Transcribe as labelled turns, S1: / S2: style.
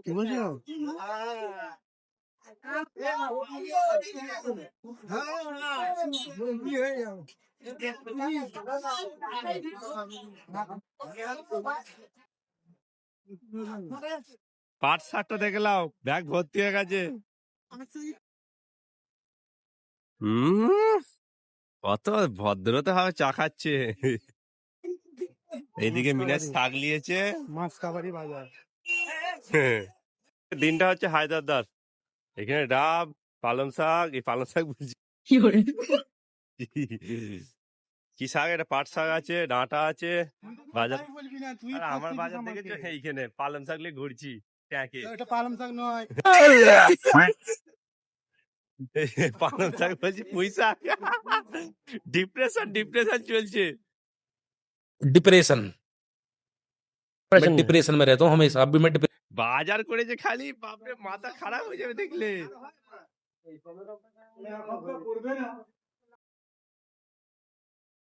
S1: কি বলছো?
S2: পাট শাকটা দেখলাম ব্যাগ ভর্তি হয়ে গেছে। কত ভদ্রতা ভাবে চা খাচ্ছে। এইদিকে মিনাজ শাক নিয়েছে।
S1: মাসকাবাড়ি বাজার।
S2: দিনটা হচ্ছে হায়দ্রাবাদ। এখানে ডাব, পালং শাক, এই পালং শাক বুঝছি কি শাক, এটা পাট শাক আছে, ডাঁটা আছে। বাজার আর আমার বাজার দেখেছো এইখানে পালং শাক নিয়ে ঘুরছি ট্যাঁকে।
S1: এটা পালং শাক নয়।
S2: পালং শাক বলছি পুঁই শাক। ডিপ্রেশন ডিপ্রেশন চলছে।
S3: डिप्रेशन मैं डिप्रेशन में रहता हूँ हमेशा। अब भी मैं
S2: বাজার করেছে খালি, বাপরে মাথা খারাপ হয়ে যাবে দেখলে।